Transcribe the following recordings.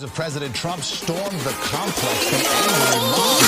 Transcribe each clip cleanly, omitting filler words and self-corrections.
President Trump stormed the complex. The angry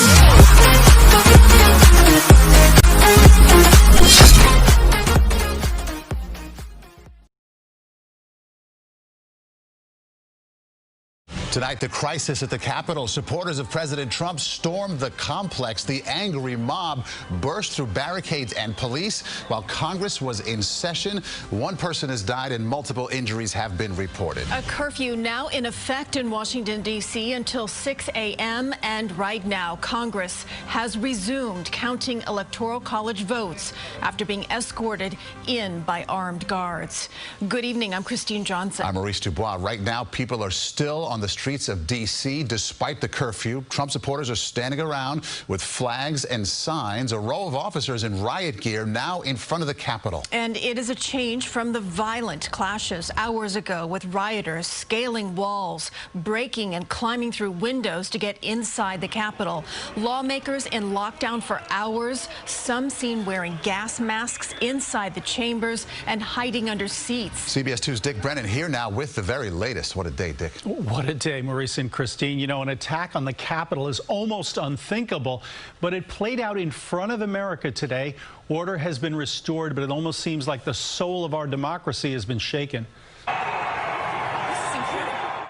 Tonight, the crisis at the Capitol. Supporters of President Trump stormed the complex. The angry mob burst through barricades and police while Congress was in session. One person has died and multiple injuries have been reported. A curfew now in effect in Washington, D.C. until 6 a.m. And right now, Congress has resumed counting Electoral College votes after being escorted in by armed guards. Good evening. I'm Christine Johnson. I'm Maurice Dubois. Right now, people are still on the streets of D.C. despite the curfew. Trump supporters are standing around with flags and signs. A row of officers in riot gear now in front of the Capitol. And it is a change from the violent clashes hours ago with rioters scaling walls, breaking and climbing through windows to get inside the Capitol. Lawmakers in lockdown for hours, some seen wearing gas masks inside the chambers and hiding under seats. CBS 2's Dick Brennan here now with the very latest. What a day, Dick. What a day, Maurice and Christine. You know, an attack on the Capitol is almost unthinkable, but it played out in front of America today. Order has been restored, but it almost seems like the soul of our democracy has been shaken.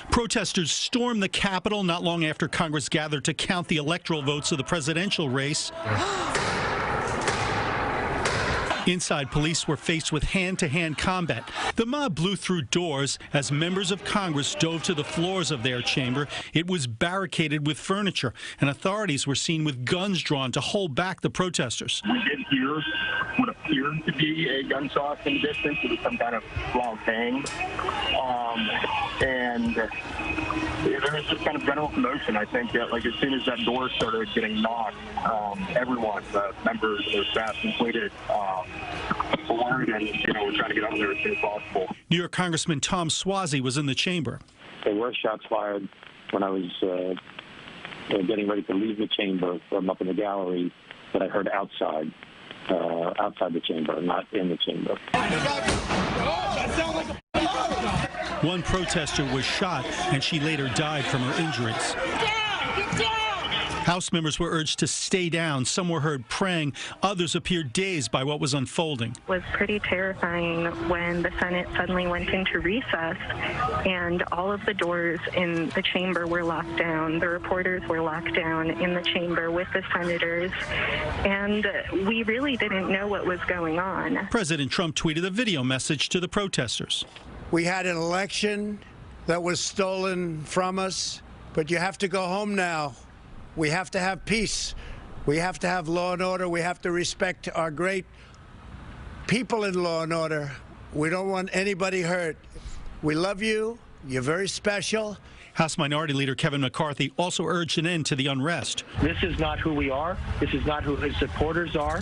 Protesters stormed the Capitol not long after Congress gathered to count the electoral votes of the presidential race. Inside, police were faced with hand-to-hand combat. The mob blew through doors as members of Congress dove to the floors of their chamber. It was barricaded with furniture, and authorities were seen with guns drawn to hold back the protesters. We did hear what appeared to be a gunshot in the distance. It was some kind of loud bang. And there was just kind of general commotion. I think that, like, as soon as that door started getting knocked, everyone, the members, their staff, completed forward and, we're trying to get out there as soon as possible. New York Congressman Tom Suozzi was in the chamber. There were shots fired when I was getting ready to leave the chamber from up in the gallery that I heard outside the chamber, not in the chamber. One protester was shot, and she later died from her injuries. Get down! House members were urged to stay down. Some were heard praying. Others appeared dazed by what was unfolding. It was pretty terrifying when the Senate suddenly went into recess and all of the doors in the chamber were locked down. The reporters were locked down in the chamber with the senators, and we really didn't know what was going on. President Trump tweeted a video message to the protesters. We had an election that was stolen from us, but you have to go home now. We have to have peace. We have to have law and order. We have to respect our great people in law and order. We don't want anybody hurt. We love you. You're very special. House Minority Leader Kevin McCarthy also urged an end to the unrest. This is not who we are. This is not who his supporters are.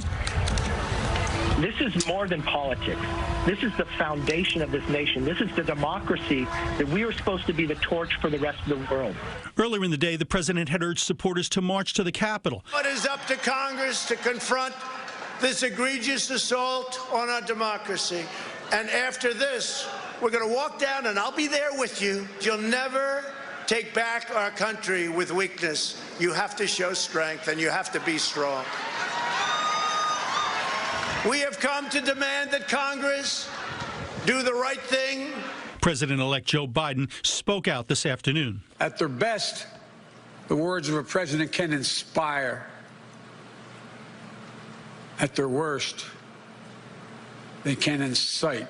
This is more than politics. This is the foundation of this nation. This is the democracy that we are supposed to be the torch for the rest of the world. Earlier in the day, the president had urged supporters to march to the Capitol. It is up to Congress to confront this egregious assault on our democracy. And after this, we're going to walk down, and I'll be there with you. You'll never take back our country with weakness. You have to show strength, and you have to be strong. We have come to demand that Congress do the right thing. President-elect Joe Biden spoke out this afternoon. At their best, the words of a president can inspire. At their worst, they can incite.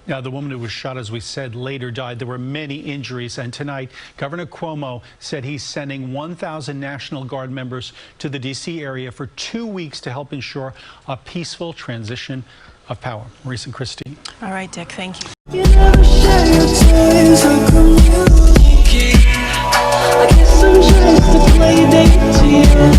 Now, the woman who was shot, as we said, later died. There were many injuries, and tonight, Governor Cuomo said he's sending 1,000 National Guard members to the D.C. area for 2 weeks to help ensure a peaceful transition of power. Maurice and Christine. All right, Dick, thank you. You never share your days or communicate. I guess I'm just a play date to you.